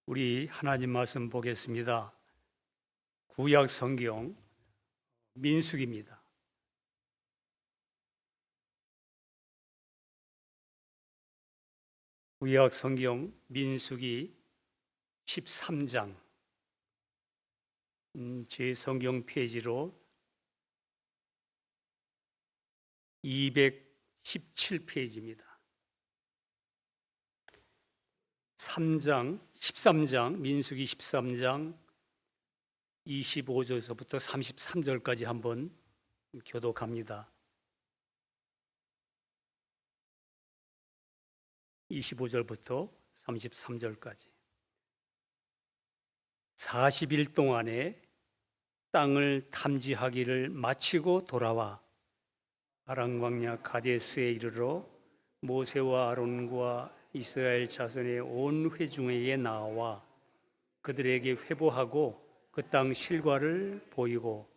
우리 하나님 말씀 보겠습니다. 구약 성경 민수기입니다. 구약 성경 민수기 13장 제 성경 페이지로 217페이지입니다. 13장 민수기 13장 25절서부터 33절까지 한번 교독합니다. 25절부터 33절까지 40일 동안에 땅을 탐지하기를 마치고 돌아와 아람 광야 가데스에 이르러 모세와 아론과 이스라엘 자손의 온 회중에게 나와 그들에게 회보하고 그 땅 실과를 보이고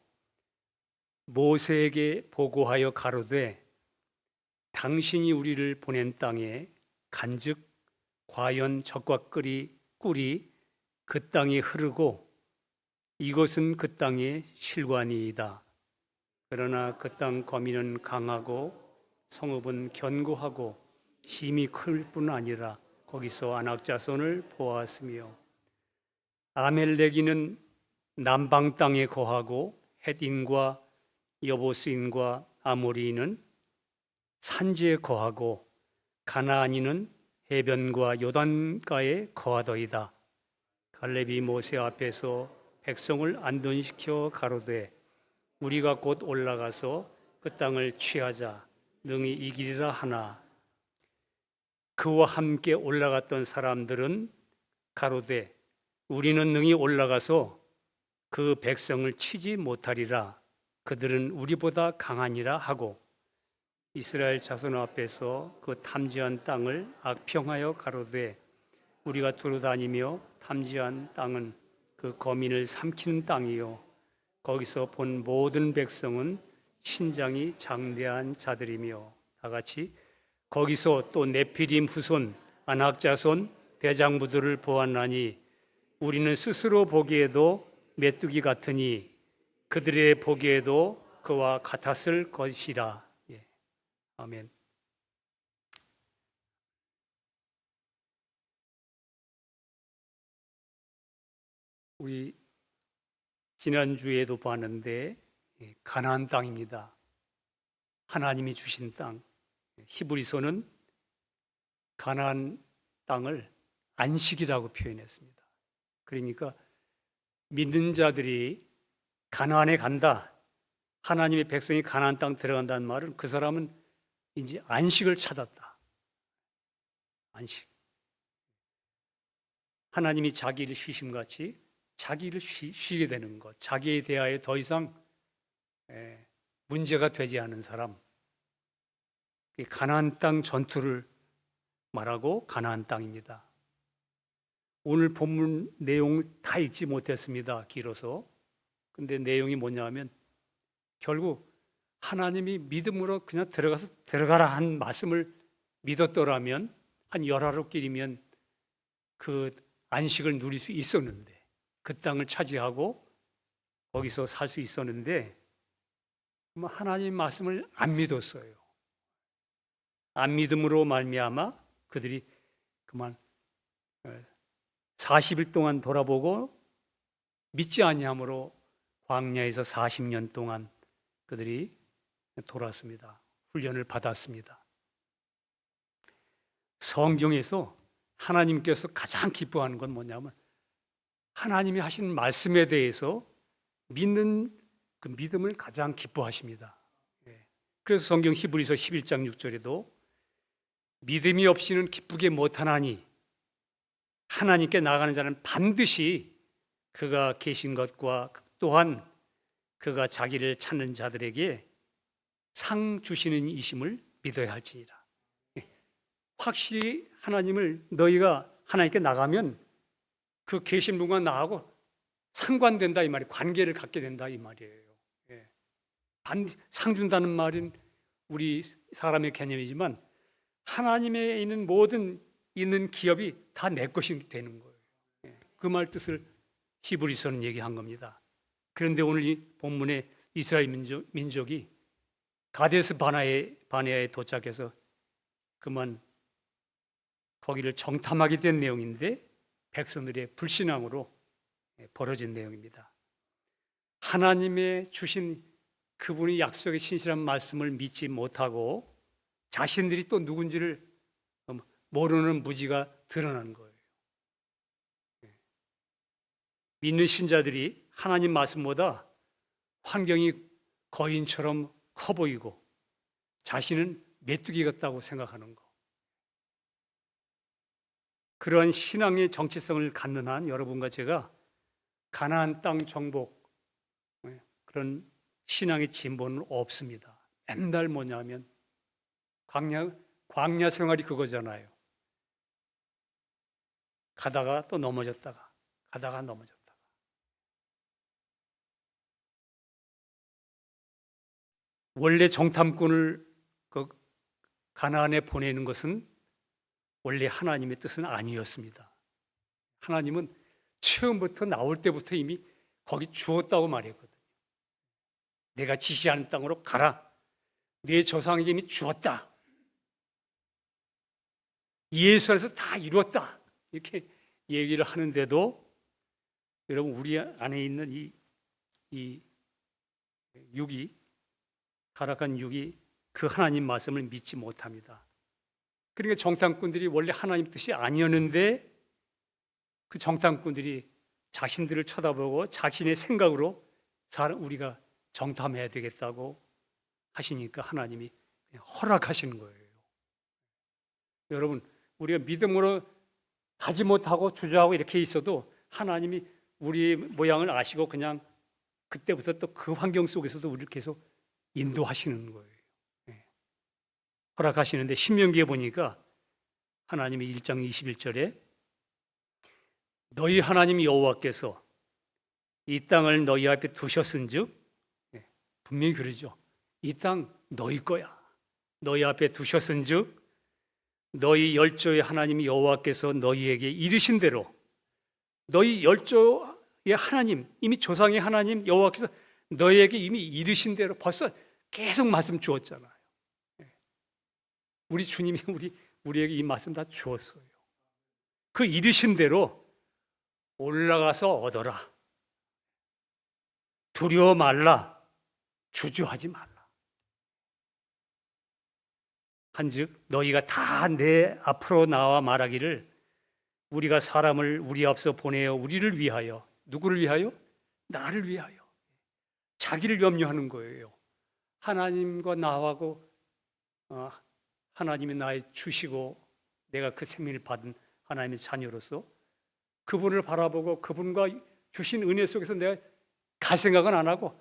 모세에게 보고하여 가로되 당신이 우리를 보낸 땅에 간즉 과연 젖과 꿀이 그 땅에 흐르고 이것은 그 땅의 실과니이다. 그러나 그 땅 거민은 강하고 성읍은 견고하고 힘이 클 뿐 아니라 거기서 아낙 자손을 보았으며 아멜렉이는 남방 땅에 거하고 헷인과 여보스인과 아모리인은 산지에 거하고 가나안인은 해변과 요단가에 거하더이다. 갈렙이 모세 앞에서 백성을 안둔시켜 가로되 우리가 곧 올라가서 그 땅을 취하자 능히 이기리라 하나 그와 함께 올라갔던 사람들은 가로되 우리는 능히 올라가서 그 백성을 치지 못하리라. 그들은 우리보다 강하니라 하고 이스라엘 자손 앞에서 그 탐지한 땅을 악평하여 가로되 우리가 두루다니며 탐지한 땅은 그 거민을 삼키는 땅이요 거기서 본 모든 백성은 신장이 장대한 자들이며 다 같이 거기서 또 네피림 후손 아낙 자손 대장부들을 보았나니 우리는 스스로 보기에도 메뚜기 같으니 그들의 보기에도 그와 같았을 것이라. 아멘. 우리 지난주에도 봤는데 가나안 땅입니다. 하나님이 주신 땅. 히브리서는 가나안 땅을 안식이라고 표현했습니다. 그러니까 믿는 자들이 가나안에 간다. 하나님의 백성이 가나안 땅 들어간다는 말은 그 사람은 이제 안식을 찾았다. 안식. 하나님이 자기를 쉬심같이 자기를 쉬게 되는 것. 자기에 대하여 더 이상 문제가 되지 않은 사람. 가나안 땅 전투를 말하고 가나안 땅입니다. 오늘 본문 내용 다 읽지 못했습니다. 길어서. 근데 내용이 뭐냐면 결국 하나님이 믿음으로 그냥 들어가라 한 말씀을 믿었더라면 한 열하루끼리면 그 안식을 누릴 수 있었는데 그 땅을 차지하고 거기서 살 수 있었는데 하나님 말씀을 안 믿었어요. 안 믿음으로 말미암아 그들이 그만 40일 동안 돌아보고 믿지 아니함으로 광야에서 40년 동안 그들이 돌았습니다. 훈련을 받았습니다. 성경에서 하나님께서 가장 기뻐하는 건 뭐냐면 하나님이 하신 말씀에 대해서 믿는 그 믿음을 가장 기뻐하십니다. 그래서 성경 히브리서 11장 6절에도 믿음이 없이는 기쁘게 못하나니 하나님께 나아가는 자는 반드시 그가 계신 것과 또한 그가 자기를 찾는 자들에게 상 주시는 이심을 믿어야 할지니라. 확실히 하나님을 너희가 하나님께 나가면 그 계신 분과 나하고 상관된다 이 말이 관계를 갖게 된다 이 말이에요. 상 준다는 말은 우리 사람의 개념이지만 하나님에 있는 모든 있는 기업이 다 내 것이 되는 거예요. 그 말 뜻을 히브리서는 얘기한 겁니다. 그런데 오늘 이 본문에 이스라엘 민족이 가데스 바네아에 도착해서 그만 거기를 정탐하게 된 내용인데 백성들의 불신앙으로 벌어진 내용입니다. 하나님의 주신 그분이 약속의 신실한 말씀을 믿지 못하고 자신들이 또 누군지를 모르는 무지가 드러난 거예요. 믿는 신자들이 하나님 말씀보다 환경이 거인처럼 커 보이고 자신은 메뚜기 같다고 생각하는 거. 그런 신앙의 정체성을 갖는 한 여러분과 제가 가나안 땅 정복 그런 신앙의 진보는 없습니다. 맨날 뭐냐면 광야 생활이 그거잖아요. 가다가 또 넘어졌다가 가다가 넘어졌다가. 원래 정탐꾼을 그 가나안에 보내는 것은 원래 하나님의 뜻은 아니었습니다. 하나님은 처음부터 나올 때부터 이미 거기 주었다고 말했거든요. 내가 지시하는 땅으로 가라. 내 조상에게 이미 주었다. 예수 안에서 다 이루었다. 이렇게 얘기를 하는데도 여러분 우리 안에 있는 이 육이 타락한 육이 그 하나님 말씀을 믿지 못합니다. 그러니까 정탐꾼들이 원래 하나님 뜻이 아니었는데 그 정탐꾼들이 자신들을 쳐다보고 자신의 생각으로 우리가 정탐해야 되겠다고 하시니까 하나님이 허락하시는 거예요. 여러분 우리가 믿음으로 가지 못하고 주저하고 이렇게 있어도 하나님이 우리 모양을 아시고 그냥 그때부터 또 그 환경 속에서도 우리를 계속 인도하시는 거예요. 허락하시는데 신명기에 보니까 하나님이 1장 21절에 너희 하나님 여호와께서 이 땅을 너희 앞에 두셨은즉 분명히 그러죠. 이 땅 너희 거야. 너희 앞에 두셨은즉 너희 열조의 하나님 여호와께서 너희에게 이르신 대로 너희 열조의 하나님 이미 조상의 하나님 여호와께서 너희에게 이미 이르신 대로 벌써 계속 말씀 주었잖아요. 우리 주님이 우리에게 이 말씀 다 주었어요. 그 이르신 대로 올라가서 얻어라. 두려워 말라. 주저하지 말라. 한즉 너희가 다 내 앞으로 나와 말하기를 우리가 사람을 우리 앞서 보내어 우리를 위하여 누구를 위하여? 나를 위하여. 자기를 염려하는 거예요. 하나님과 나하고 하나님이 나의 주시고 내가 그 생명을 받은 하나님의 자녀로서 그분을 바라보고 그분과 주신 은혜 속에서 내가 갈 생각은 안 하고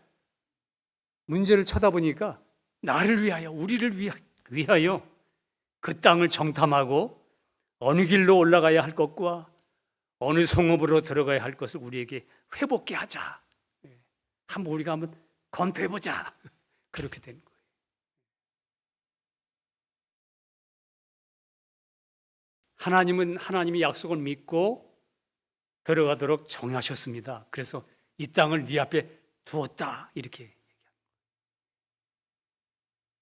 문제를 쳐다보니까 나를 위하여 우리를 위하여 그 땅을 정탐하고 어느 길로 올라가야 할 것과 어느 성읍으로 들어가야 할 것을 우리에게 회복케 하자. 한번 우리가 한번 검토해보자. 그렇게 된 거예요. 하나님은 하나님의 약속을 믿고 들어가도록 정하셨습니다. 그래서 이 땅을 네 앞에 두었다 이렇게 얘기합니다.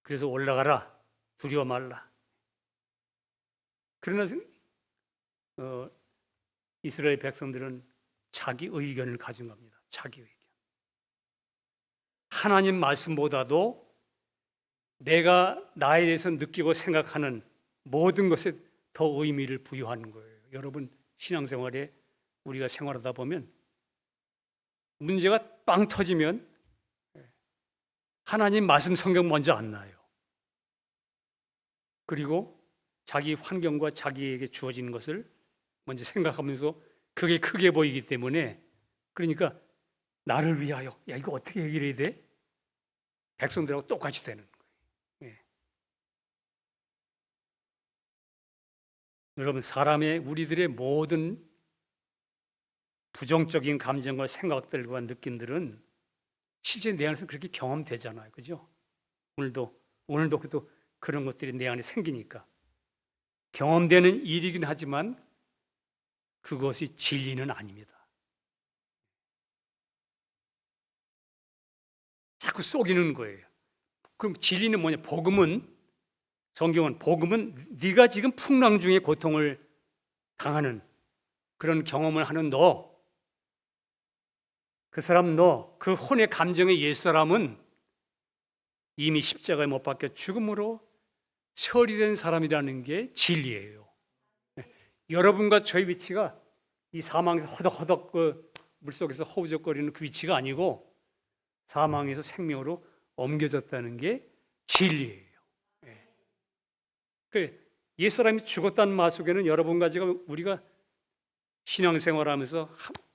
그래서 올라가라. 두려워 말라. 그러나 이스라엘 백성들은 자기 의견을 가진 겁니다. 자기 의견. 하나님 말씀보다도 내가 나에 대해서 느끼고 생각하는 모든 것에 더 의미를 부여하는 거예요. 여러분 신앙생활에 우리가 생활하다 보면 문제가 빵 터지면 하나님 말씀 성경 먼저 안 나요. 그리고 자기 환경과 자기에게 주어지는 것을 먼저 생각하면서 그게 크게 보이기 때문에 그러니까 나를 위하여 야 이거 어떻게 해결해야 돼? 백성들하고 똑같이 되는 거예요. 여러분 우리들의 모든 부정적인 감정과 생각들과 느낌들은 실제 내 안에서 그렇게 경험되잖아요. 그죠? 오늘도 또 그런 것들이 내 안에 생기니까 경험되는 일이긴 하지만 그것이 진리는 아닙니다. 자꾸 속이는 거예요. 그럼 진리는 뭐냐? 복음은, 성경은 복음은 네가 지금 풍랑 중에 고통을 당하는 그런 경험을 하는 너, 그 사람 너, 그 혼의 감정의 옛사람은 이미 십자가에 못 박혀 죽음으로 처리된 사람이라는 게 진리예요. 여러분과 저의 위치가 이 사망에서 허덕허덕 그 물속에서 허우적거리는 그 위치가 아니고 사망에서 생명으로 옮겨졌다는 게 진리예요. 그 옛사람이 죽었다는 말 속에는 여러분과 우리가 신앙생활하면서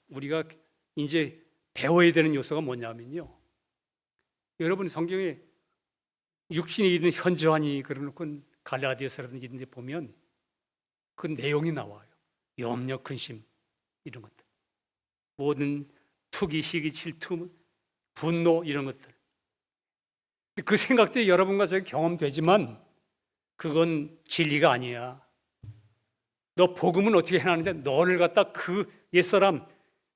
우리가 이제 배워야 되는 요소가 뭐냐면요. 여러분 성경에 육신이 있는 현저하니 그러놓고 갈라디아서라든지 이런 데 보면 그 내용이 나와요. 염려, 근심 이런 것들. 모든 투기, 시기, 질투, 분노 이런 것들. 그 생각들이 여러분과 저희 경험되지만 그건 진리가 아니야. 너 복음은 어떻게 해놨는지 너를 갖다 그 옛사람,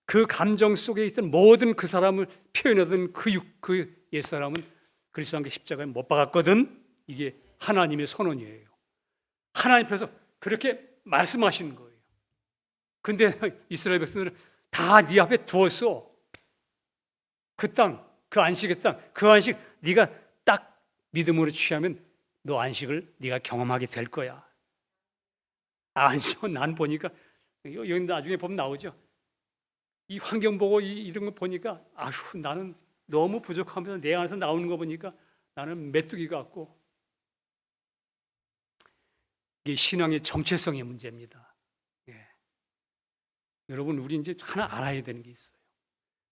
그 감정 속에 있던 모든 그 사람을 표현하던 그 옛사람은 그리스도 함께 십자가에 못 박았거든. 이게 하나님의 선언이에요. 하나님께서 그렇게 말씀하시는 거예요. 근데 이스라엘 백성들은 다 네 앞에 두었어. 그 땅, 그 안식의 땅, 그 안식 네가 딱 믿음으로 취하면 너 안식을 네가 경험하게 될 거야. 안식은 난 보니까 여기 나중에 보면 나오죠. 이 환경 보고 이런 거 보니까 아휴 나는 너무 부족하면서 내 안에서 나오는 거 보니까 나는 메뚜기 같고 이게 신앙의 정체성의 문제입니다. 예. 여러분 우리 이제 하나 알아야 되는 게 있어요.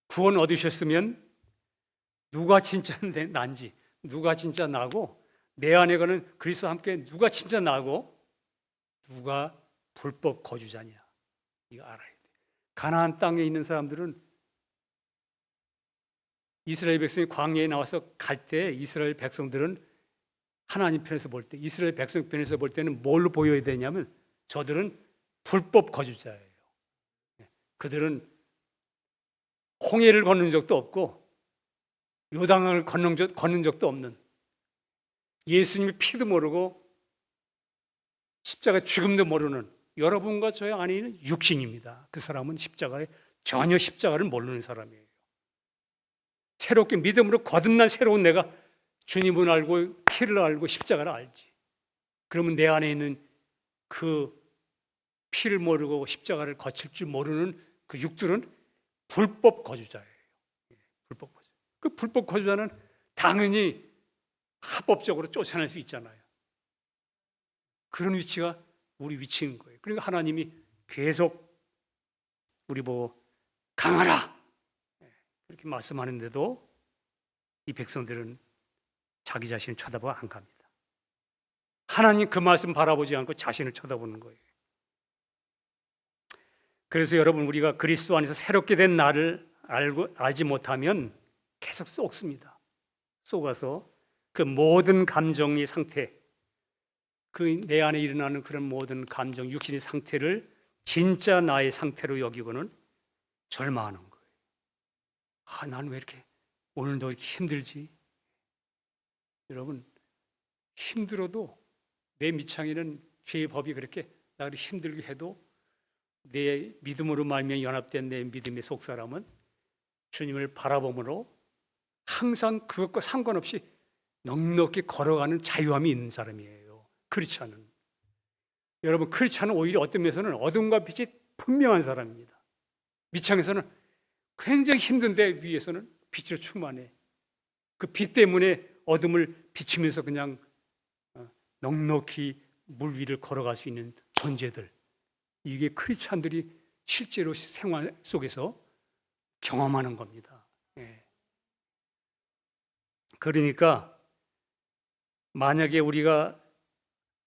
구원 얻으셨으면 누가 진짜 난지, 누가 진짜 나고 내 안에 거는 그리스도와 함께 누가 진짜 나고 누가 불법 거주자냐 이거 알아야 돼. 가나안 땅에 있는 사람들은 이스라엘 백성이 광야에 나와서 갈 때 이스라엘 백성들은 하나님 편에서 볼 때, 이스라엘 백성 편에서 볼 때는 뭘로 보여야 되냐면 저들은 불법 거주자예요. 그들은 홍해를 걷는 적도 없고 요단강을 걷는 적도 없는 예수님의 피도 모르고 십자가 죽음도 모르는 여러분과 저의 안에 있는 육신입니다. 그 사람은 전혀 십자가를 모르는 사람이에요. 새롭게 믿음으로 거듭난 새로운 내가 주님을 알고 피를 알고 십자가를 알지. 그러면 내 안에 있는 그 피를 모르고 십자가를 거칠 줄 모르는 그 육들은 불법 거주자예요. 불법 거주. 그 불법 거주자는 당연히 합법적으로 쫓아낼 수 있잖아요. 그런 위치가 우리 위치인 거예요. 그러니까 하나님이 계속 우리 보고 강하라 그렇게 말씀하는데도 이 백성들은 자기 자신을 쳐다보고 안 갑니다. 하나님 그 말씀 바라보지 않고 자신을 쳐다보는 거예요. 그래서 여러분 우리가 그리스도 안에서 새롭게 된 나를 알지 못하면 계속 속습니다. 속아서 그 모든 감정의 상태, 그 내 안에 일어나는 그런 모든 감정, 육신의 상태를 진짜 나의 상태로 여기고는 절망하는 거예요. 아, 나는 왜 이렇게 오늘도 이렇게 힘들지? 여러분 힘들어도 내 미창에는 죄의 법이 그렇게 나를 힘들게 해도 내 믿음으로 말미암아 연합된 내 믿음의 속사람은 주님을 바라봄으로 항상 그것과 상관없이 넉넉히 걸어가는 자유함이 있는 사람이에요. 크리스찬은. 여러분 크리스찬은 오히려 어떤 면에서는 어둠과 빛이 분명한 사람입니다. 미창에서는 굉장히 힘든데 위에서는 빛으로 충만해. 그 빛 때문에 어둠을 비추면서 그냥 넉넉히 물 위를 걸어갈 수 있는 존재들. 이게 크리스찬들이 실제로 생활 속에서 경험하는 겁니다. 예. 그러니까 만약에 우리가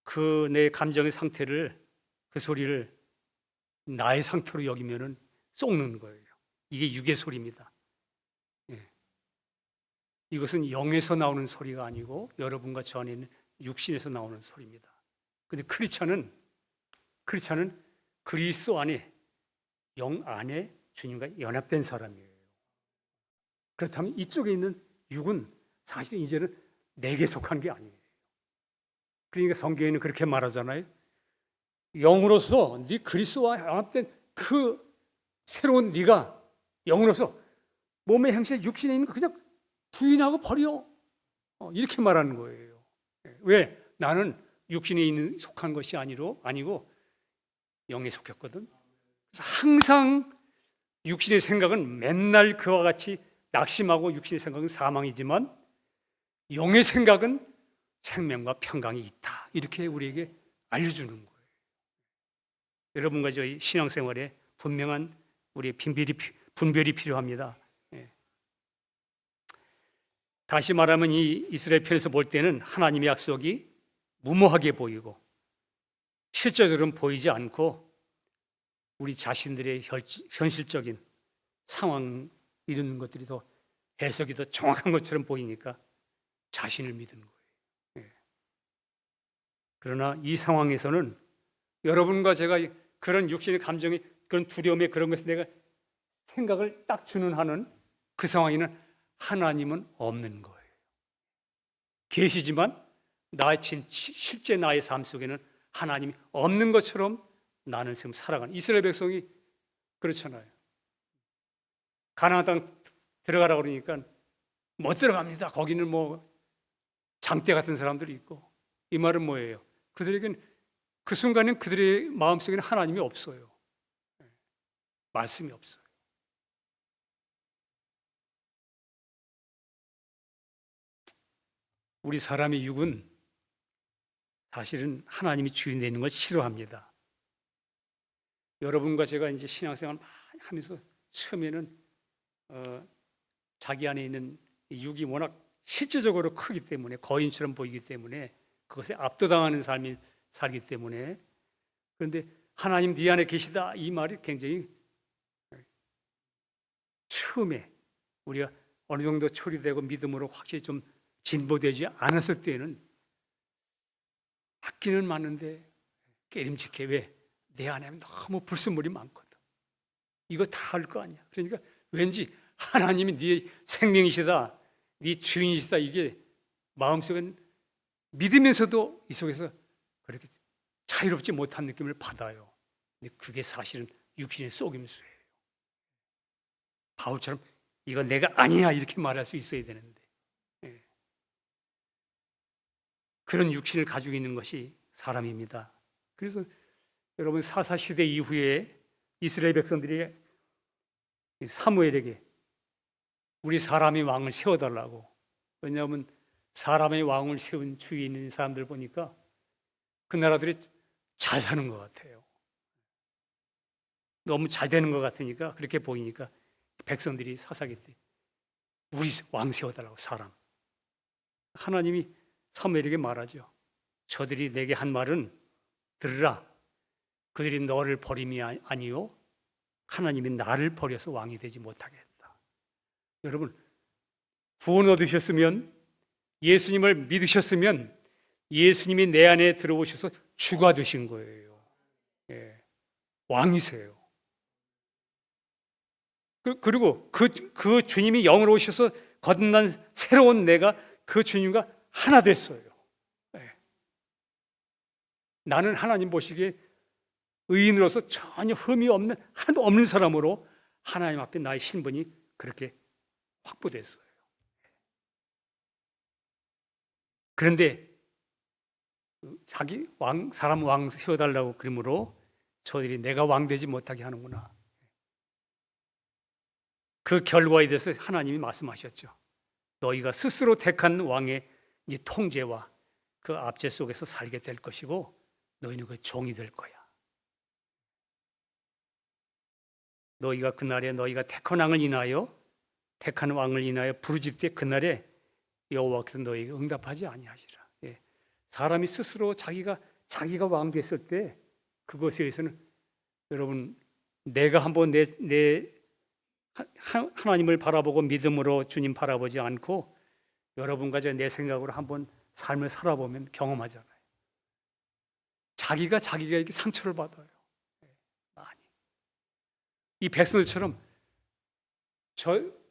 그 내 감정의 상태를 그 소리를 나의 상태로 여기면은 쏙는 거예요. 이게 육의 소리입니다. 예. 이것은 영에서 나오는 소리가 아니고 여러분과 저 안에 있는 육신에서 나오는 소리입니다. 근데 크리스찬은 그리스도 안에 영 안에 주님과 연합된 사람이에요. 그렇다면 이쪽에 있는 육은 사실 이제는 내게 속한 게 아니에요. 그러니까 성경에는 그렇게 말하잖아요. 영으로서 네 그리스도와 연합된 그 새로운 네가 영으로서 몸의 행실 육신에 있는 거 그냥 부인하고 버려. 이렇게 말하는 거예요. 왜? 나는 육신에 있는 속한 것이 아니고 영에 속했거든. 그래서 항상 육신의 생각은 맨날 그와 같이 낙심하고 육신의 생각은 사망이지만 영의 생각은 생명과 평강이 있다. 이렇게 우리에게 알려주는 거예요. 여러분과 저희 신앙생활에 분명한 우리의 분별이 필요합니다. 다시 말하면 이 이스라엘 편에서 볼 때는 하나님의 약속이 무모하게 보이고 실제적으로는 보이지 않고 우리 자신들의 현실적인 상황 이런 것들이 더 해석이 더 정확한 것처럼 보이니까 자신을 믿는 거예요. 그러나 이 상황에서는 여러분과 제가 그런 육신의 감정이 그런 두려움에 그런 것에 내가 생각을 딱 주는 하는 그 상황에는 하나님은 없는 거예요. 계시지만 실제 나의 삶 속에는 하나님이 없는 것처럼 나는 지금 살아가는 이스라엘 백성이 그렇잖아요. 가나안 땅 들어가라고 그러니까 못 들어갑니다. 거기는 뭐 장대 같은 사람들이 있고. 이 말은 뭐예요? 그들에게는 그 순간엔 그들의 마음속에는 하나님이 없어요. 말씀이 없어요. 우리 사람의 육은 사실은 하나님이 주인 되는 걸 싫어합니다. 여러분과 제가 이제 신앙생활 많이 하면서 처음에는 자기 안에 있는 육이 워낙 실제적으로 크기 때문에 거인처럼 보이기 때문에 그것에 압도당하는 삶이 살기 때문에 그런데 하나님 네 안에 계시다 이 말이 굉장히 처음에 우리가 어느 정도 처리되고 믿음으로 확실히 좀 진보되지 않았을 때는 맞기는 맞는데 깨림직해. 왜? 내 안에 너무 불순물이 많거든. 이거 다 할 거 아니야. 그러니까 왠지 하나님이 네 생명이시다, 네 주인이시다 이게 마음속엔 믿으면서도 이 속에서 그렇게 자유롭지 못한 느낌을 받아요. 근데 그게 사실은 육신의 속임수예요. 바울처럼 이거 내가 아니야 이렇게 말할 수 있어야 되는데 그런 육신을 가지고 있는 것이 사람입니다. 그래서 여러분 사사시대 이후에 이스라엘 백성들이 사무엘에게 우리 사람의 왕을 세워달라고. 왜냐하면 사람의 왕을 세운 주위에 있는 사람들 보니까 그 나라들이 잘 사는 것 같아요. 너무 잘 되는 것 같으니까 그렇게 보이니까 백성들이 사사기 때 우리 왕 세워달라고 사람. 하나님이 사무엘에게 말하죠. 저들이 내게 한 말은 들으라. 그들이 너를 버림이 아니요 하나님이 나를 버려서 왕이 되지 못하게 했다. 여러분 구원 얻으셨으면 예수님을 믿으셨으면 예수님이 내 안에 들어오셔서 주가 되신 거예요. 왕이세요. 그리고 그 주님이 영으로 오셔서 거듭난 새로운 내가 그 주님과 하나 됐어요. 나는 하나님 보시기에 의인으로서 전혀 흠이 없는 하나도 없는 사람으로 하나님 앞에 나의 신분이 그렇게 확보됐어요. 그런데 자기 사람 왕 세워달라고 그러므로 저들이 내가 왕 되지 못하게 하는구나. 그 결과에 대해서 하나님이 말씀하셨죠. 너희가 스스로 택한 왕의 이 통제와 그 압제 속에서 살게 될 것이고 너희는 그 종이 될 거야. 너희가 그날에 너희가 택한 왕을 인하여 부르짖을 때 그날에 여호와께서 너희에게 응답하지 아니하시라. 사람이 스스로 자기가 왕 됐을 때 그것에 의해서는 여러분 내가 한번 하나님을 바라보고 믿음으로 주님 바라보지 않고 여러분과 내 생각으로 한번 삶을 살아보면 경험하잖아요. 자기가 이렇게 상처를 받아요. 많이. 이 백성들처럼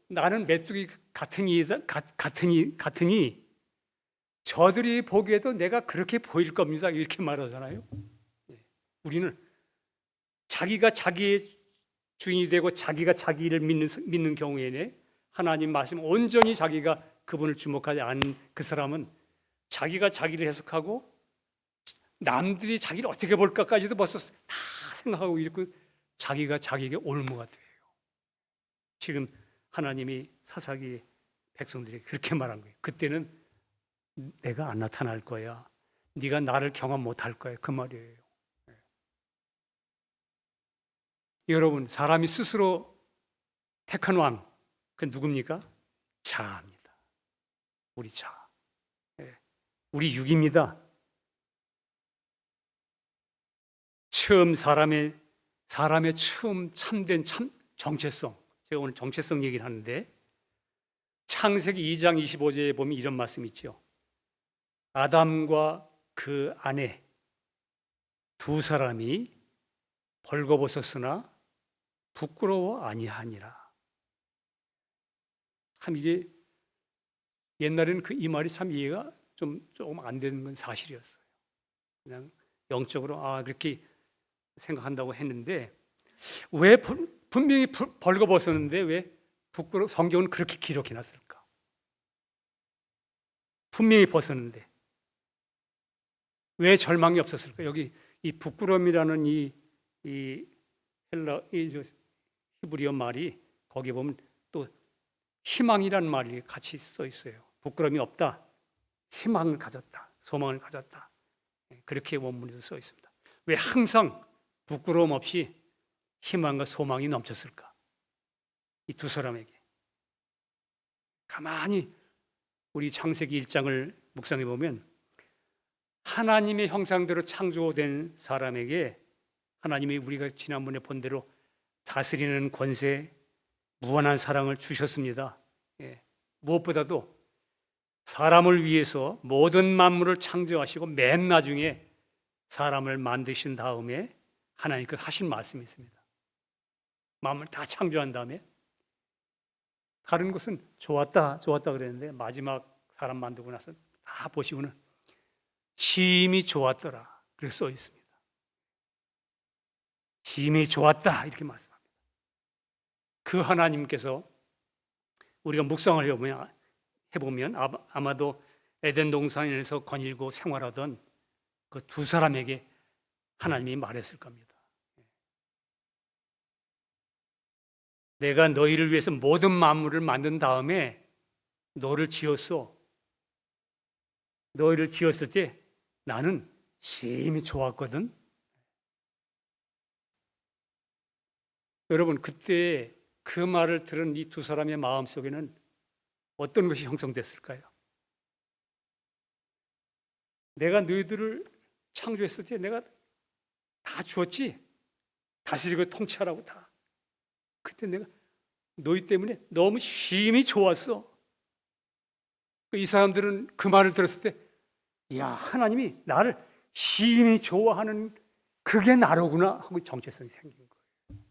나는 메뚜기 같으니 저들이 보기에도 내가 그렇게 보일 겁니다. 이렇게 말하잖아요. 우리는 자기가 자기의 주인이 되고 자기가 자기를 믿는 경우에는 하나님 말씀 온전히 자기가 그분을 주목하지 않은 그 사람은 자기가 자기를 해석하고 남들이 자기를 어떻게 볼까까지도 벌써 다 생각하고 이렇게 자기가 자기에게 올무가 돼요. 지금 하나님이 사사기 백성들에게 그렇게 말한 거예요. 그때는 내가 안 나타날 거야. 네가 나를 경험 못할 거야. 그 말이에요. 여러분, 사람이 스스로 택한 왕, 그 누굽니까? 자아입니다. 우리 자아. 우리 육입니다. 처음 사람의 처음 참된 정체성. 제가 오늘 정체성 얘기를 하는데 창세기 2장 25절에 보면 이런 말씀이 있죠. 아담과 그 아내 두 사람이 벌거벗었으나 부끄러워 아니하니라. 참 이게 옛날에는 이 말이 참 이해가 조금 안 되는 건 사실이었어요. 그냥 영적으로 그렇게 생각한다고 했는데 왜 분명히 벌거벗었는데 왜 성경은 그렇게 기록해 놨을까? 분명히 벗었는데 왜 절망이 없었을까? 여기 이 부끄러움이라는 이 히브리어 말이 거기 보면 또 희망이라는 말이 같이 써 있어요. 부끄러움이 없다. 희망을 가졌다. 소망을 가졌다. 그렇게 원문에도 써 있습니다. 왜 항상 부끄러움 없이 희망과 소망이 넘쳤을까? 이 두 사람에게. 가만히 우리 창세기 1장을 묵상해 보면 하나님의 형상대로 창조된 사람에게 하나님이 우리가 지난번에 본 대로 다스리는 권세, 무한한 사랑을 주셨습니다. 무엇보다도 사람을 위해서 모든 만물을 창조하시고 맨 나중에 사람을 만드신 다음에 하나님께서 하신 말씀이 있습니다. 만물 다 창조한 다음에 다른 것은 좋았다 그랬는데 마지막 사람 만들고 나서 다 보시고는 심히 좋았더라 그렇게 써 있습니다. 심히 좋았다 이렇게 말씀합니다. 그 하나님께서 우리가 묵상을 해보면 아마도 에덴 동산에서 거닐고 생활하던 그 두 사람에게 하나님이 말했을 겁니다. 내가 너희를 위해서 모든 만물을 만든 다음에 너를 지었어. 너희를 지었을 때 나는 심히 좋았거든. 여러분, 그때 그 말을 들은 이 두 사람의 마음속에는 어떤 것이 형성됐을까요? 내가 너희들을 창조했을 때 내가 다 주었지. 다스리고 통치하라고 다. 그때 내가 너희 때문에 너무 심히 좋았어. 이 사람들은 그 말을 들었을 때, 야, 하나님이 나를 심히 좋아하는 그게 나로구나 하고 정체성이 생긴 거예요.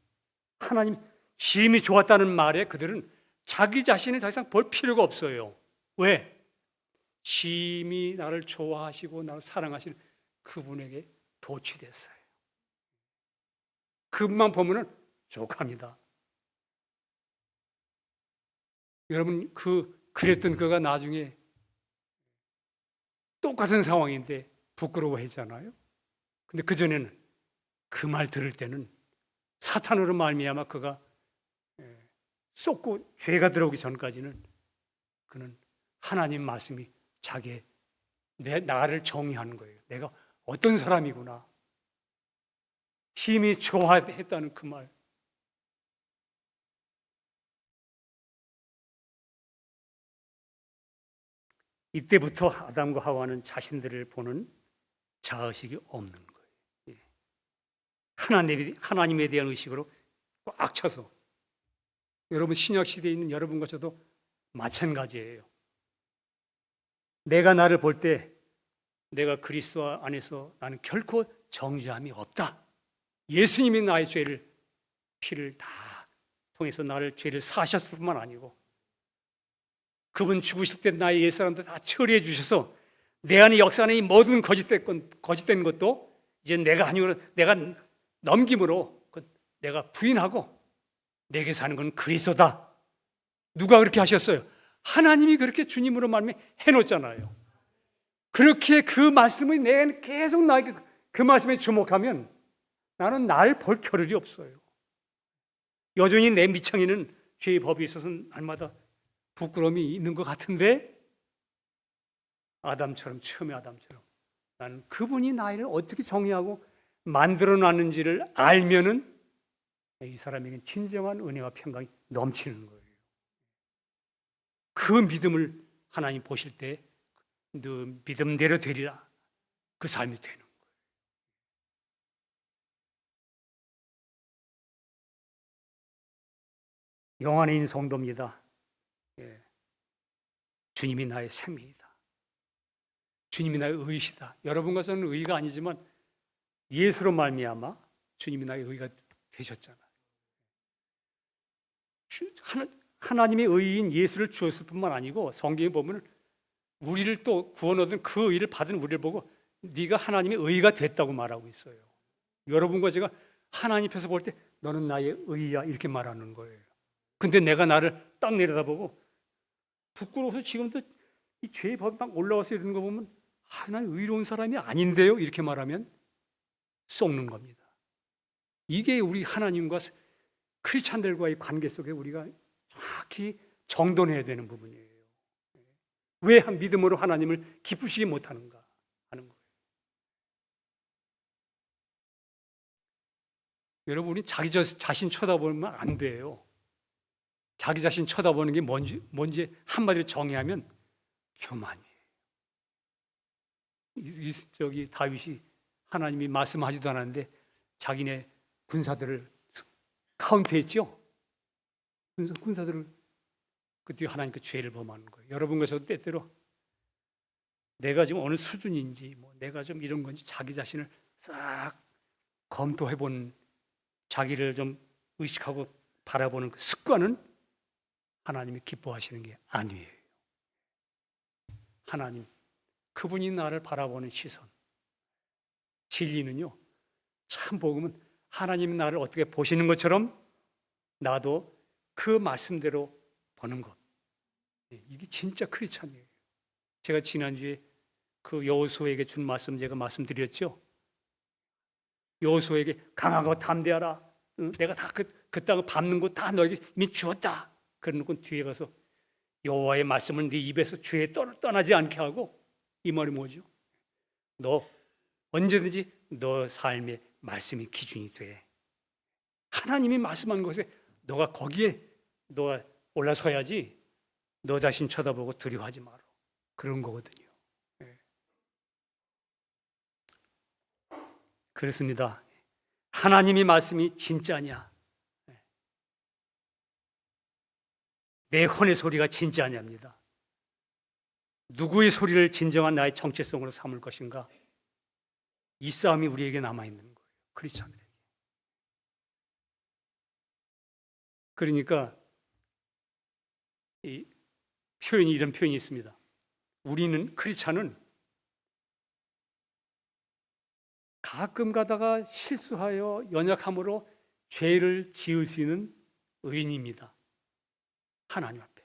하나님 심히 좋았다는 말에 그들은 자기 자신을 더 이상 볼 필요가 없어요. 왜? 심히 나를 좋아하시고 나를 사랑하시는 그분에게 도취됐어요. 그분만 보면은 족합니다. 여러분 그랬던 그가 나중에 똑같은 상황인데 부끄러워했잖아요. 근데 그 전에는 그 말 들을 때는 사탄으로 말미암아 그가 쏟고 죄가 들어오기 전까지는 그는 하나님 말씀이 자기의 나를 정의하는 거예요. 내가 어떤 사람이구나. 심히 좋아했다는 그 말. 이때부터 아담과 하와는 자신들을 보는 자의식이 없는 거예요. 하나님에 대한 의식으로 꽉 차서. 여러분 신약 시대에 있는 여러분과 저도 마찬가지예요. 내가 나를 볼 때 내가 그리스도 안에서 나는 결코 정죄함이 없다. 예수님이 나의 피를 다 통해서 나를 죄를 사하셨을 뿐만 아니고 그분 죽으실 때 나의 옛사람들 다 처리해 주셔서 내 안에 역사하는 이 모든 거짓된 것도 이제 내가 아니고 내가 넘김으로 내가 부인하고 내게 사는 건 그리스도다. 누가 그렇게 하셨어요? 하나님이 그렇게 주님으로 말미암아 해놓잖아요. 그렇게 그 말씀이 내가 계속 나에게 그 말씀에 주목하면 나는 날 볼 겨를이 없어요. 여전히 내 미창에는 죄의 법이 있어서 날마다 부끄러움이 있는 것 같은데 아담처럼, 처음에 아담처럼 나는 그분이 나를 어떻게 정의하고 만들어놨는지를 알면은 이 사람에게 진정한 은혜와 평강이 넘치는 거예요. 그 믿음을 하나님 보실 때 너 믿음대로 되리라, 그 삶이 되는 거예요. 영 안에 있는 성도입니다. 예. 주님이 나의 생명이다. 주님이 나의 의시다. 여러분과는 의가 아니지만 예수로 말미암아 주님이 나의 의가 되셨잖아요. 하나님의 의인 예수를 주었을 뿐만 아니고 성경에 보면 우리를 또 구원 얻은 그 의를 받은 우리를 보고 네가 하나님의 의가 됐다고 말하고 있어요. 여러분과 제가 하나님 앞에서 볼 때 너는 나의 의야 이렇게 말하는 거예요. 근데 내가 나를 딱 내려다보고 부끄러워서 지금도 이 죄의 법이 막 올라와서 이러는 거 보면 난 의로운 사람이 아닌데요 이렇게 말하면 썩는 겁니다. 이게 우리 하나님과 크리스찬들과의 관계 속에 우리가 정확히 정돈해야 되는 부분이에요. 왜 믿음으로 하나님을 기쁘시게 못하는가 하는 거예요. 여러분이 자기 자신 쳐다보면 안 돼요. 자기 자신 쳐다보는 게 뭔지 한마디로 정의하면 교만이에요. 저기 다윗이 하나님이 말씀하지도 않았는데 자기네 군사들을 카운트했죠. 군사들을 그때 하나님께 죄를 범하는 거예요. 여러분께서도 때때로 내가 지금 어느 수준인지 내가 좀 이런 건지 자기 자신을 싹 검토해본 자기를 좀 의식하고 바라보는 그 습관은 하나님이 기뻐하시는 게 아니에요. 하나님, 그분이 나를 바라보는 시선, 진리는요, 참 복음은 하나님이 나를 어떻게 보시는 것처럼 나도 그 말씀대로 보는 것. 이게 진짜 크리스찬이에요. 제가 지난주에 그 여호수아에게 준 말씀 제가 말씀드렸죠. 여호수아에게 강하고 담대하라. 내가 다 그 땅을 밟는 거 다 너에게 이미 주었다. 그러고 뒤에 가서 여호와의 말씀을 네 입에서 죄에 떠나지 않게 하고, 이 말이 뭐죠? 너 언제든지 너 삶의 말씀이 기준이 돼. 하나님이 말씀한 것에 너가 거기에 너가 올라서야지. 너 자신 쳐다보고 두려워하지 마라. 그런 거거든요. 그렇습니다. 하나님의 말씀이 진짜냐? 내 혼의 소리가 진짜냐입니다. 누구의 소리를 진정한 나의 정체성으로 삼을 것인가? 이 싸움이 우리에게 남아있는 거예요. 크리스찬들에게. 그러니까 이런 표현이 있습니다. 우리는, 크리스찬은 가끔 가다가 실수하여 연약함으로 죄를 지을 수 있는 의인입니다. 하나님 앞에.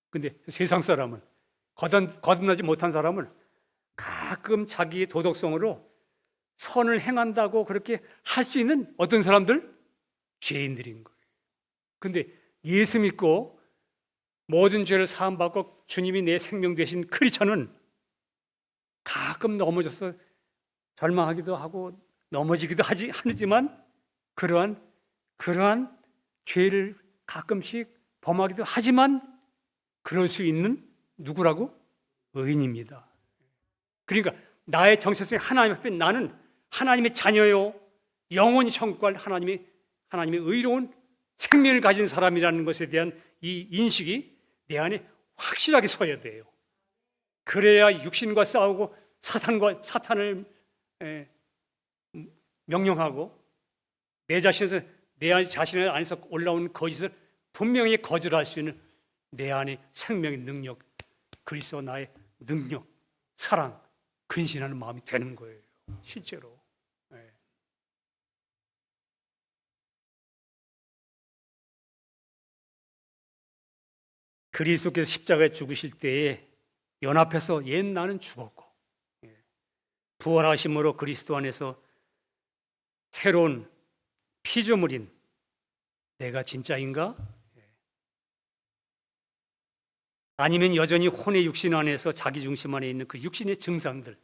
근데 세상 사람은, 거듭나지 못한 사람은 가끔 자기의 도덕성으로 선을 행한다고 그렇게 할 수 있는 어떤 사람들? 죄인들인 거예요. 근데 예수 믿고 모든 죄를 사함받고 주님이 내 생명 되신 크리스찬은 가끔 넘어져서 절망하기도 하고 넘어지기도 하지만 그러한 죄를 가끔씩 범하기도 하지만 그럴 수 있는 누구라고? 의인입니다. 그러니까 나의 정체성이 하나님 앞에 나는 하나님의 자녀요, 영원히 천국할 하나님의 의로운 생명을 가진 사람이라는 것에 대한 이 인식이 내 안에 확실하게 서야 돼요. 그래야 육신과 싸우고 사탄을 명령하고 내 자신 안에서 올라온 거짓을 분명히 거절할 수 있는 내 안에 생명의 능력, 그리스도 나의 능력, 사랑, 근신하는 마음이 되는 거예요. 실제로. 네. 그리스도께서 십자가에 죽으실 때에 연합해서 옛 나는 죽었고 부활하심으로 그리스도 안에서 새로운 피조물인 내가 진짜인가? 아니면 여전히 혼의 육신 안에서 자기 중심 안에 있는 그 육신의 증상들,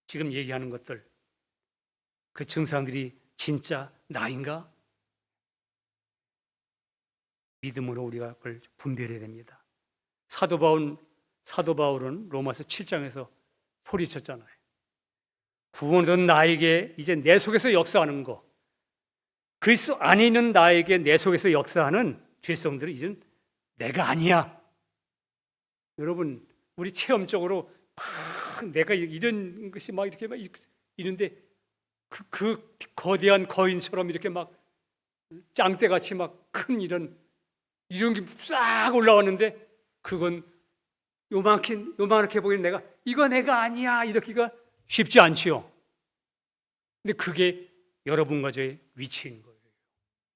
지금 얘기하는 것들, 그 증상들이 진짜 나인가? 믿음으로 우리가 그걸 분별해야 됩니다. 사도 바울은 로마서 7장에서 소리쳤잖아요. 구원은 나에게 이제 내 속에서 역사하는 거, 그리스도 안에 있는 나에게 내 속에서 역사하는 죄성들은 이젠 내가 아니야. 여러분, 우리 체험적으로 막 내가 이런 것이 막 이렇게 막 있는데 그 거대한 거인처럼 이렇게 막 짱대같이 막 큰 이런 게 싹 올라왔는데 그건 요만하게 보이는 내가 이거 내가 아니야 이렇게가 쉽지 않지요. 근데 그게 여러분과 저의 위치인 거예요.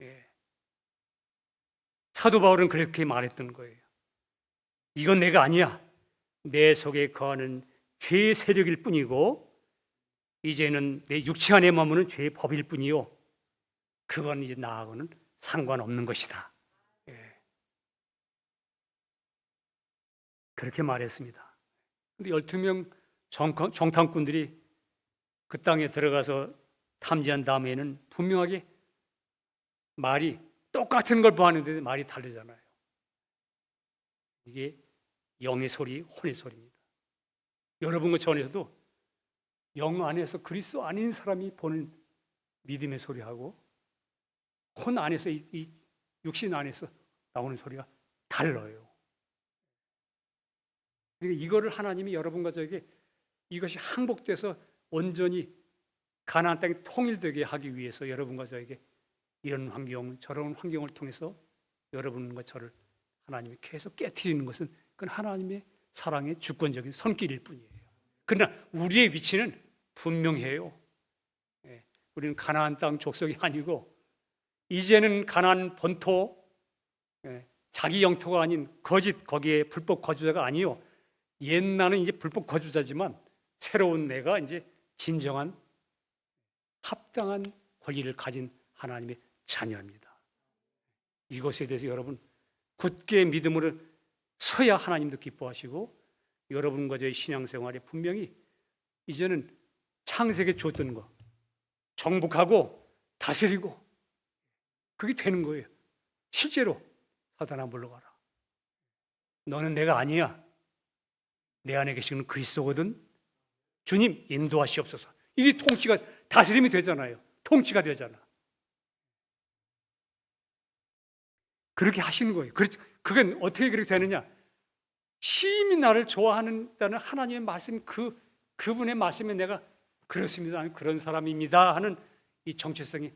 예. 사도 바울은 그렇게 말했던 거예요. 이건 내가 아니야. 내 속에 거하는 죄의 세력일 뿐이고 이제는 내 육체 안에 머무는 죄의 법일 뿐이요. 그건 이제 나하고는 상관없는 것이다. 예. 그렇게 말했습니다. 근데 12명 정탐꾼들이 그 땅에 들어가서 탐지한 다음에는 분명하게 말이 똑같은 걸 보았는데 말이 다르잖아요. 이게 영의 소리, 혼의 소리입니다. 여러분과 저 안에서도 영 안에서 그리스도 아닌 사람이 보는 믿음의 소리하고 혼 안에서 이 육신 안에서 나오는 소리가 달라요. 그러니까 이거를 하나님이 여러분과 저에게 이것이 항복돼서 온전히 가나안 땅이 통일되게 하기 위해서 여러분과 저에게 이런 환경, 저런 환경을 통해서 여러분과 저를 하나님이 계속 깨트리는 것은 그건 하나님의 사랑의 주권적인 손길일 뿐이에요. 그러나 우리의 위치는 분명해요. 우리는 가나안 땅 족속이 아니고 이제는 가나안 본토, 자기 영토가 아닌 거짓 거기에 불법 거주자가 아니요. 옛날은 이제 불법 거주자지만 새로운 내가 이제 진정한 합당한 권리를 가진 하나님의 자녀입니다. 이것에 대해서 여러분 굳게 믿음으로 서야 하나님도 기뻐하시고 여러분과 저의 신앙생활에 분명히 이제는 창세기에 줬던 거 정복하고 다스리고 그게 되는 거예요. 실제로 사단아 물러가라. 너는 내가 아니야. 내 안에 계시는 그리스도거든. 주님 인도하시옵소서. 이게 통치가 다스림이 되잖아요. 통치가 되잖아. 그렇게 하시는 거예요. 그건 어떻게 그렇게 되느냐? 심히 나를 좋아하는다는 하나님의 말씀, 그분의 말씀에 내가 그렇습니다, 그런 사람입니다 하는 이 정체성이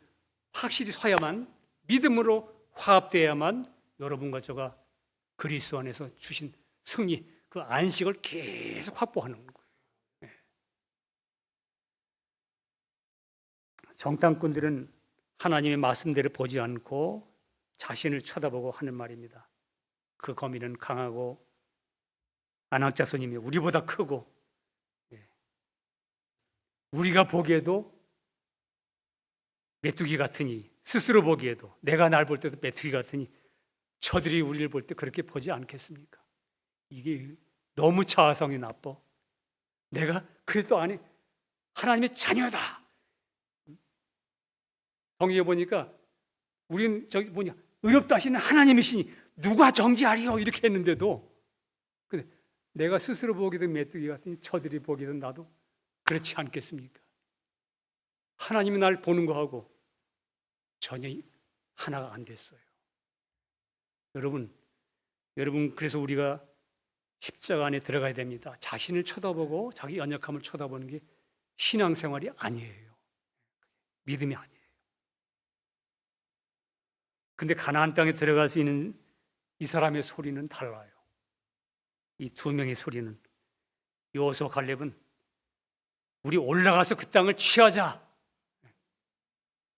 확실히 서야만, 믿음으로 화합되어야만 여러분과 저가 그리스도 안에서 주신 승리, 그 안식을 계속 확보하는 거예요. 정탐꾼들은 하나님의 말씀대로 보지 않고 자신을 쳐다보고 하는 말입니다. 그 거미는 강하고 안악자손이며 우리보다 크고 우리가 보기에도 메뚜기 같으니, 스스로 보기에도 내가 날 볼 때도 메뚜기 같으니 저들이 우리를 볼 때 그렇게 보지 않겠습니까? 이게 너무 자아성이 나빠. 내가 그래도 안에 하나님의 자녀다. 정의해 보니까 우린 저기 뭐냐 의롭다 하시는 하나님이시니 누가 정죄하리요 이렇게 했는데도 근데 내가 스스로 보기도 메뚜기 같으니 저들이 보기도 나도 그렇지 않겠습니까? 하나님이 날 보는 거하고 전혀 하나가 안 됐어요. 여러분 그래서 우리가 십자가 안에 들어가야 됩니다. 자신을 쳐다보고 자기 연약함을 쳐다보는 게 신앙생활이 아니에요. 믿음이 아니에요. 근데 가나안 땅에 들어갈 수 있는 이 사람의 소리는 달라요. 이 두 명의 소리는, 여호수아 갈렙은 우리 올라가서 그 땅을 취하자.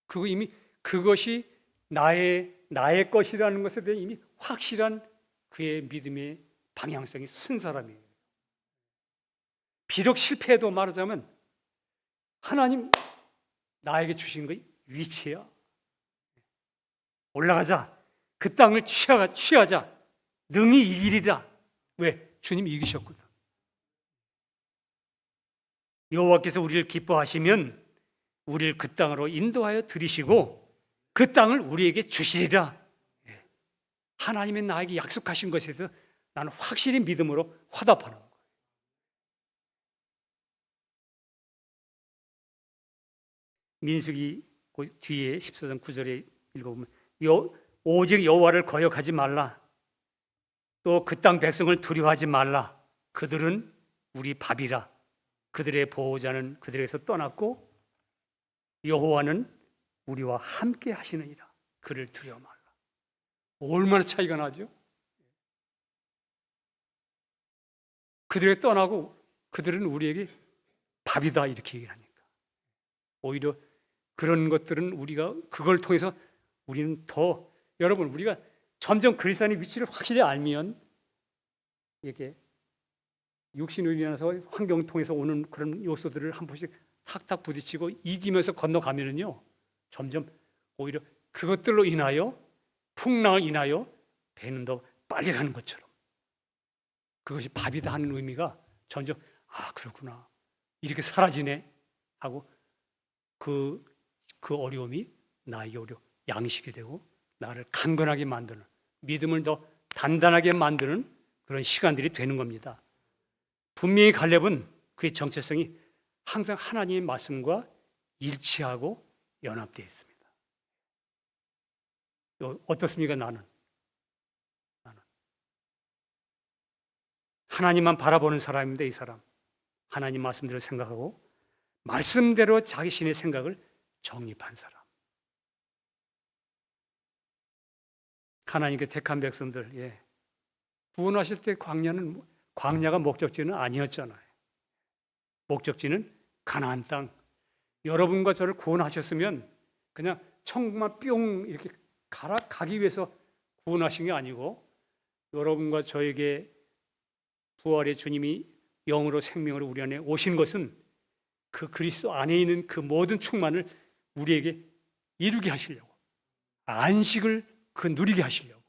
그거 이미 그것이 나의 것이라는 것에 대해 이미 확실한 그의 믿음의 방향성이 쓴 사람이에요. 비록 실패해도 말하자면 하나님 나에게 주신 거 위치야. 올라가자. 그 땅을 취하자. 능히 이기리라. 왜? 주님이 이기셨거든. 여호와께서 우리를 기뻐하시면 우리를 그 땅으로 인도하여 들이시고 그 땅을 우리에게 주시리라. 하나님의 나에게 약속하신 것에 대해서 나는 확실히 믿음으로 화답하는 거예요. 민수기 뒤에 14장 9절에 읽어보면 오직 여호와를 거역하지 말라. 또 그 땅 백성을 두려워하지 말라. 그들은 우리 밥이라. 그들의 보호자는 그들에게서 떠났고 여호와는 우리와 함께 하시느니라. 그를 두려워 말라. 얼마나 차이가 나죠? 그들에게 떠나고 그들은 우리에게 밥이다 이렇게 얘기하니까 오히려 그런 것들은 우리가 그걸 통해서 우리는 더 여러분 우리가 점점 그리스도의 위치를 확실히 알면 이게 육신으로 인해서 환경 통해서 오는 그런 요소들을 한 번씩 탁탁 부딪히고 이기면서 건너가면은요 점점 오히려 그것들로 인하여 풍랑을 인하여 배는 더 빨리 가는 것처럼 그것이 밥이다 하는 의미가 점점 그렇구나 이렇게 사라지네 하고 그 어려움이 나에게 오히려 양식이 되고 나를 강건하게 만드는 믿음을 더 단단하게 만드는 그런 시간들이 되는 겁니다. 분명히 갈렙은 그의 정체성이 항상 하나님의 말씀과 일치하고 연합되어 있습니다. 어떻습니까? 나는 하나님만 바라보는 사람인데 이 사람 하나님 말씀대로 생각하고 말씀대로 자신의 생각을 정립한 사람. 하나님께 택한 백성들 구원하실 때 광야가 목적지는 아니었잖아요. 목적지는 가나안 땅. 여러분과 저를 구원하셨으면 그냥 천국만 뿅 이렇게 가기 위해서 구원하신 게 아니고 여러분과 저에게 부활의 주님이 영으로 생명으로 우리 안에 오신 것은 그 그리스도 안에 있는 그 모든 충만을 우리에게 이루게 하시려고 안식을 누리게 하시려고.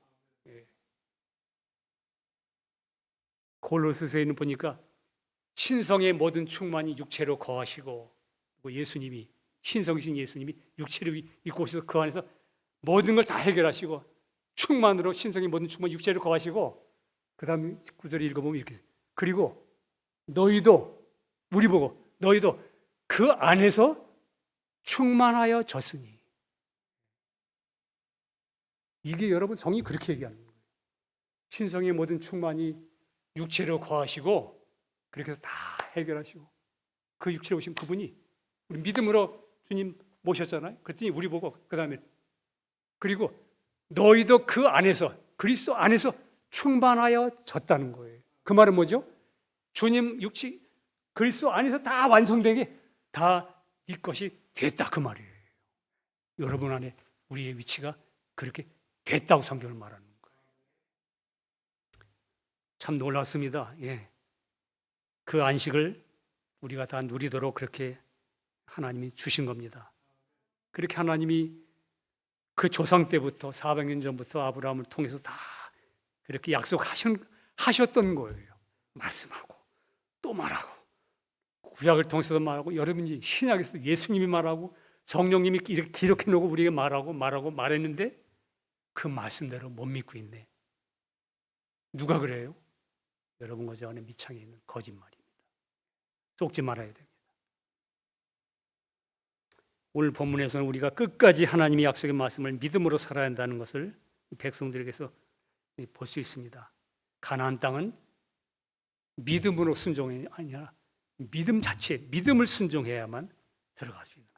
골로새서에는 보니까 신성의 모든 충만이 육체로 거하시고 예수님이 신성이신 예수님이 육체로 입고 오셔서 그 안에서 모든 걸 다 해결하시고 충만으로 신성의 모든 충만 육체로 거하시고 그 다음 9절에 읽어보면 이렇게 그리고 너희도 우리 보고 너희도 그 안에서 충만하여 졌으니 이게 여러분 성이 그렇게 얘기하는 거예요. 신성의 모든 충만이 육체로 거하시고 그렇게 해서 다 해결하시고 그 육체로 오신 그분이 우리 믿음으로 주님 모셨잖아요. 그랬더니 우리 보고 그 다음에 그리고 너희도 그 안에서 그리스도 안에서 충만하여 졌다는 거예요. 그 말은 뭐죠? 주님 육체 그리스도 안에서 다 완성되게 다 이 것이 됐다 그 말이에요. 여러분 안에 우리의 위치가 그렇게 됐다고 성경을 말하는 거예요. 참 놀랐습니다. 그 안식을 우리가 다 누리도록 그렇게 하나님이 주신 겁니다. 그렇게 하나님이 그 조상 때부터 400년 전부터 아브라함을 통해서 다 그렇게 약속하셨던 거예요. 말씀하고 또 말하고 구약을 통해서도 말하고 여러분이 신약에서 예수님이 말하고 성령님이 이렇게 기록해 놓고 우리에게 말했는데 그 말씀대로 못 믿고 있네. 누가 그래요? 여러분과 저 안에 밑창에 있는 거짓말입니다. 속지 말아야 됩니다. 오늘 본문에서는 우리가 끝까지 하나님의 약속의 말씀을 믿음으로 살아야 한다는 것을 백성들에게서 볼 수 있습니다. 가나안 땅은 믿음으로 순종이 아니라 믿음 자체, 믿음을 순종해야만 들어갈 수 있는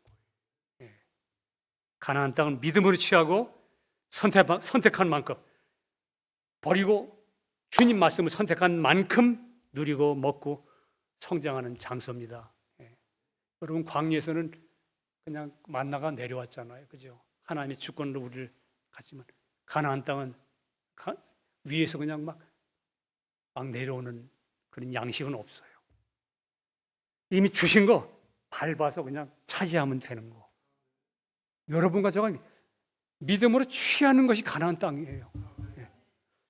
거예요. 가나안 땅은 믿음으로 취하고 선택한 만큼 버리고 주님 말씀을 선택한 만큼 누리고 먹고 성장하는 장소입니다. 예. 여러분 광야에서는 그냥 만나가 내려왔잖아요, 그죠? 하나님의 주권으로 우리를 갔지만 가나안 땅은 위에서 그냥 막 내려오는 그런 양식은 없어요. 이미 주신 거 밟아서 그냥 차지하면 되는 거. 여러분과 저가 믿음으로 취하는 것이 가나안 땅이에요. 예.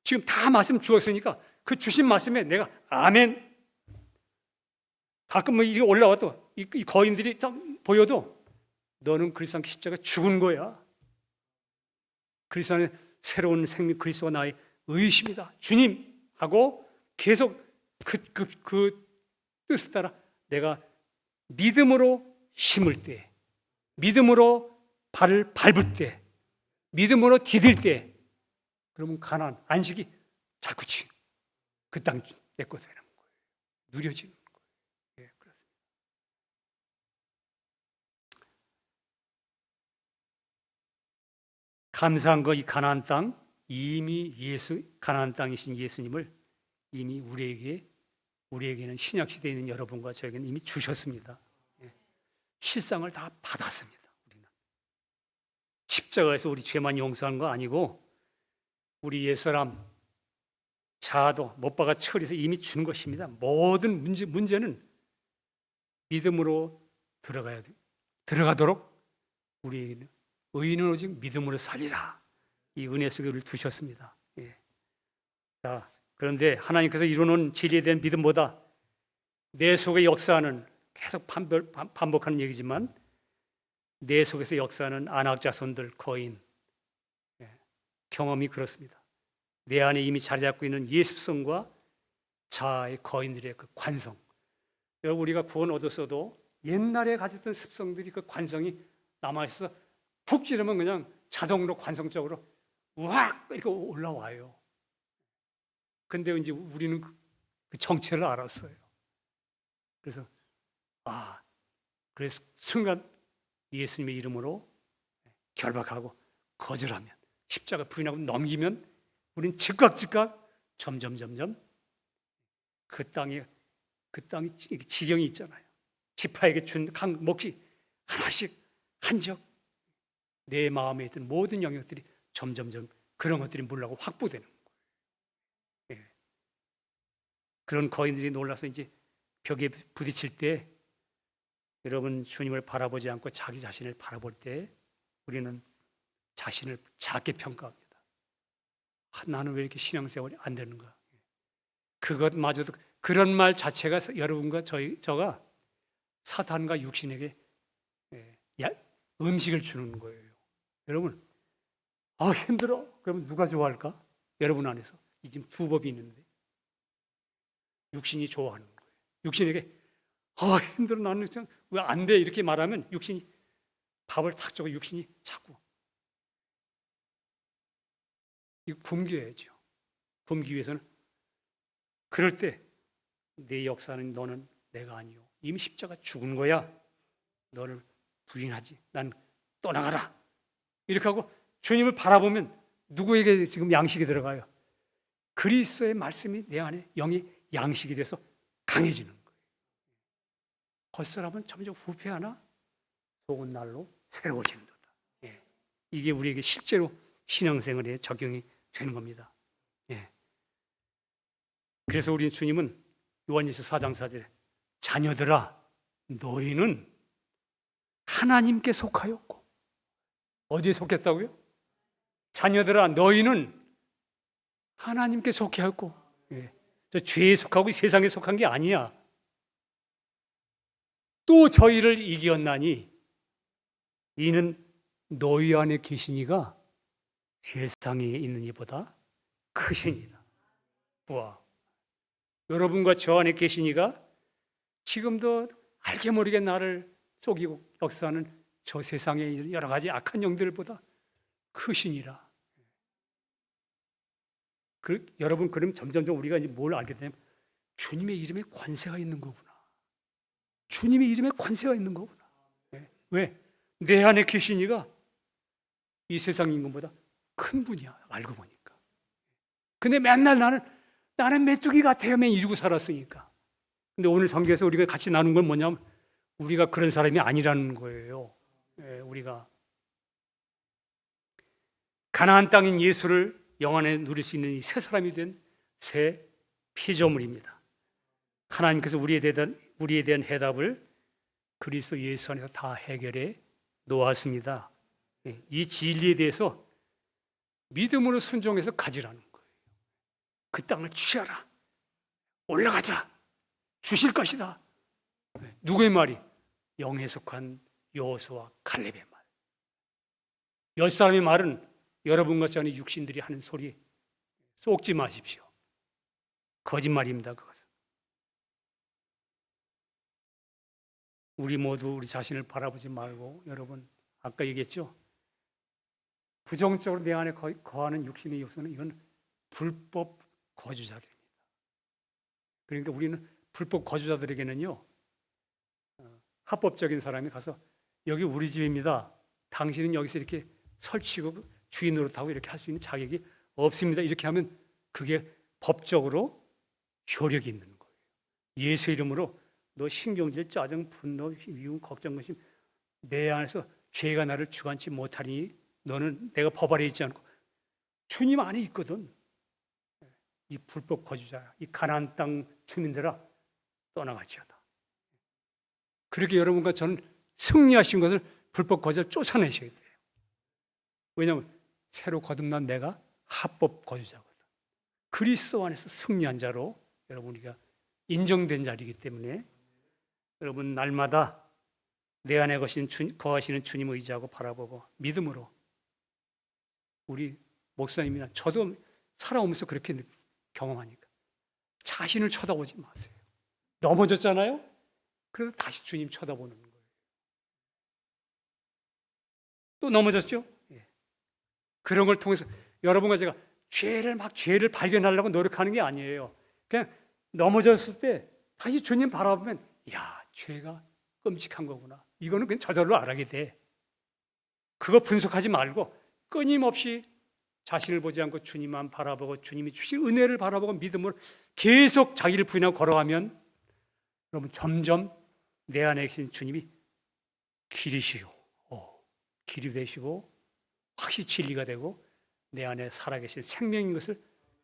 지금 다 말씀 주었으니까 그 주신 말씀에 내가 아멘. 가끔 이게 올라와도 이 거인들이 보여도 너는 그리스도 안에 십자가 죽은 거야. 그리스도 안에 새로운 생명, 그리스도가 나의 의심이다. 주님 하고 계속 그 뜻을 따라 내가 믿음으로 심을 때, 믿음으로 발을 밟을 때, 믿음으로 디딜 때, 그러면 가나안 안식이 자꾸 그 땅 내 거 되는 거예요. 누려지는 거예요. 예, 그렇습니다. 감사한 거 이 가나안 땅 이미 가나안 땅이신 예수님을 이미 우리에게는 신약 시대에 있는 여러분과 저에게는 이미 주셨습니다. 예. 실상을 다 받았습니다. 우리는 십자가에서 우리 죄만 용서한 거 아니고 우리 옛사람 자아도 못 박아 처리해서 이미 주는 것입니다. 모든 문제는 믿음으로 들어가도록 우리에게는 의인은 오직 믿음으로 살리라. 이 은혜 속에 우리를 두셨습니다. 예. 자, 그런데 하나님께서 이루는 진리에 대한 믿음보다 내 속에 역사하는 계속 반복하는 얘기지만 내 속에서 역사하는 안악자손들 거인 경험이 그렇습니다. 내 안에 이미 자리 잡고 있는 예습성과 자아의 거인들의 그 관성. 여러분 우리가 구원 얻었어도 옛날에 가졌던 습성들이 그 관성이 남아있어서 푹 찌르면 그냥 자동으로 관성적으로 우악 이렇게 올라와요. 근데 이제 우리는 그 정체를 알았어요. 그래서 그래서 순간 예수님의 이름으로 결박하고 거절하면 십자가 부인하고 넘기면 우리는 즉각 점점 그 땅이 지경이 있잖아요. 지파에게 준 몫이 하나씩 한적 내 마음에 있던 모든 영역들이 점점 그런 것들이 몰라고 확보되는 거예요. 예. 그런 거인들이 놀라서 이제 벽에 부딪힐 때 여러분 주님을 바라보지 않고 자기 자신을 바라볼 때 우리는 자신을 작게 평가합니다. 나는 왜 이렇게 신앙생활이 안 되는가? 그것마저도 그런 말 자체가 여러분과 저가 사탄과 육신에게 음식을 주는 거예요. 여러분, 힘들어. 그럼 누가 좋아할까? 여러분 안에서 지금 두 법이 있는데 육신이 좋아하는 거예요. 육신에게 힘들어 나는 왜 안 돼? 이렇게 말하면 육신이 밥을 탁 줘고 육신이 자꾸 이거 굶겨야죠. 굶기 위해서는 그럴 때 내 역사는 너는 내가 아니요. 이미 십자가 죽은 거야. 너를 부인하지. 난 떠나가라. 이렇게 하고 주님을 바라보면 누구에게 지금 양식이 들어가요? 그리스도의 말씀이 내 안에 영이 양식이 돼서 강해지는 거예요. 겉사람은 점점 후패하나 속은 날로 새로워지는도다. 예. 이게 우리에게 실제로 신앙생활에 적용이 되는 겁니다. 예. 그래서 우리 주님은 요한일서 4장 4절에 자녀들아 너희는 하나님께 속하였고 어디에 속했다고요? 자녀들아 너희는 하나님께 속하였고 예. 저 죄에 속하고 세상에 속한 게 아니야. 또 저희를 이기었나니 이는 너희 안에 계시니가 세상에 있는 이보다 크시니라. 와, 여러분과 저 안에 계시니가 지금도 알게 모르게 나를 속이고 역사하는 저 세상의 여러 가지 악한 영들보다 크시니라. 여러분 그럼 점점 우리가 이제 뭘 알게 되냐면 주님의 이름에 권세가 있는 거구나. 주님의 이름에 권세가 있는 거구나. 왜? 내 안에 계시니가 이 세상 임금보다 큰 분이야. 알고 보니까. 근데 맨날 나는 메뚜기 같아요. 맨 이러고 살았으니까. 근데 오늘 성경에서 우리가 같이 나눈 건 뭐냐면 우리가 그런 사람이 아니라는 거예요. 우리가 가나안 땅인 예수를 영원히 누릴 수 있는 이 새 사람이 된 새 피조물입니다. 하나님께서 우리에 대한 해답을 그리스도 예수 안에서 다 해결해 놓았습니다. 이 진리에 대해서 믿음으로 순종해서 가지라는 거예요. 그 땅을 취하라. 올라가자. 주실 것이다. 누구의 말이? 영에 속한 여호수아와 갈렙의 말. 열 사람의 말은 여러분과 저는 육신들이 하는 소리 쏙지 마십시오. 거짓말입니다. 그것은. 우리 모두 우리 자신을 바라보지 말고 여러분 아까 얘기했죠. 부정적으로 내 안에 거하는 육신의 요소는 이건 불법 거주자들입니다. 그러니까 우리는 불법 거주자들에게는요 합법적인 사람이 가서 여기 우리 집입니다. 당신은 여기서 이렇게 설치고 주인 노릇하고 이렇게 할 수 있는 자격이 없습니다. 이렇게 하면 그게 법적으로 효력이 있는 거예요. 예수 이름으로 너 신경질, 짜증, 분노, 미움, 걱정, 근심 내 안에서 죄가 나를 주관치 못하니 너는 내가 법 아래 있지 않고 주님 안에 있거든. 이 불법 거주자, 이 가나안 땅 주민들아 떠나가지어다. 그렇게 여러분과 저는 승리하신 것을 불법 거주자를 쫓아내셔야 돼요. 왜냐하면 새로 거듭난 내가 합법 거주자거든. 그리스도 안에서 승리한 자로 여러분 우리가 인정된 자리이기 때문에 여러분 날마다 내 안에 거하시는 주님 의지하고 바라보고 믿음으로 우리 목사님이나 저도 살아오면서 그렇게 경험하니까 자신을 쳐다보지 마세요. 넘어졌잖아요? 그래서 다시 주님 쳐다보는 거예요. 또 넘어졌죠? 그런 걸 통해서 여러분과 제가 죄를 발견하려고 노력하는 게 아니에요. 그냥 넘어졌을 때 다시 주님 바라보면 야, 죄가 끔찍한 거구나. 이거는 그냥 저절로 알아게 돼. 그거 분석하지 말고 끊임없이 자신을 보지 않고 주님만 바라보고 주님이 주신 은혜를 바라보고 믿음으로 계속 자기를 부인하고 걸어가면 여러분 점점 내 안에 계신 주님이 길이시요. 길이 되시고 확실히 진리가 되고 내 안에 살아계신 생명인 것을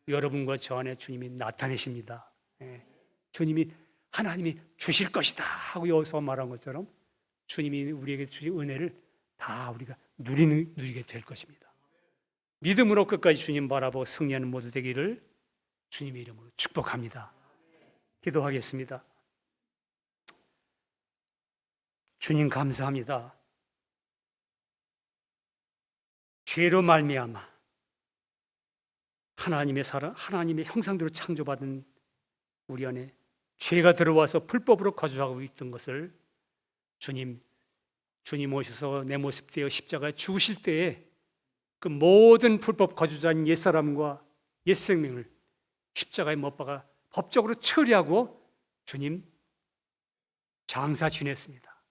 여러분과 저 안에 주님이 나타내십니다. 하나님이 주실 것이다 하고 여기서 말한 것처럼 주님이 우리에게 주신 은혜를 다 우리가 누리게 될 것입니다. 믿음으로 끝까지 주님 바라보고 승리하는 모두 되기를 주님의 이름으로 축복합니다. 기도하겠습니다. 주님 감사합니다. 죄로 말미암아 하나님의 형상대로 창조받은 우리 안에 죄가 들어와서 불법으로 거주하고 있던 것을 주님 오셔서 내 모습 되어 십자가에 죽으실 때에 그 모든 불법 거주자인 옛사람과 옛생명을 십자가에 못 박아 법적으로 처리하고 주님 장사 지냈습니다.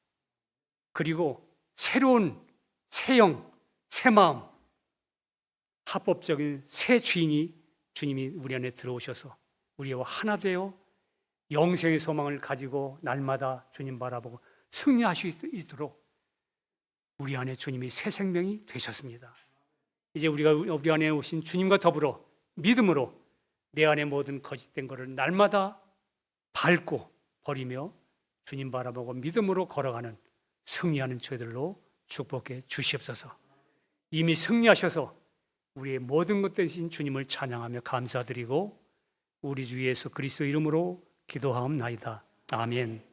그리고 새로운 새 영, 새 마음, 합법적인 새 주인이 주님이 우리 안에 들어오셔서 우리와 하나 되어 영생의 소망을 가지고 날마다 주님 바라보고 승리하실 수 있도록 우리 안에 주님이 새 생명이 되셨습니다. 이제 우리가 우리 안에 오신 주님과 더불어 믿음으로 내 안에 모든 거짓된 것을 날마다 밟고 버리며 주님 바라보고 믿음으로 걸어가는 승리하는 저희들로 축복해 주시옵소서. 이미 승리하셔서 우리의 모든 것 되신 주님을 찬양하며 감사드리고 우리 주 예수 그리스도 이름으로 기도하옵나이다. 아멘.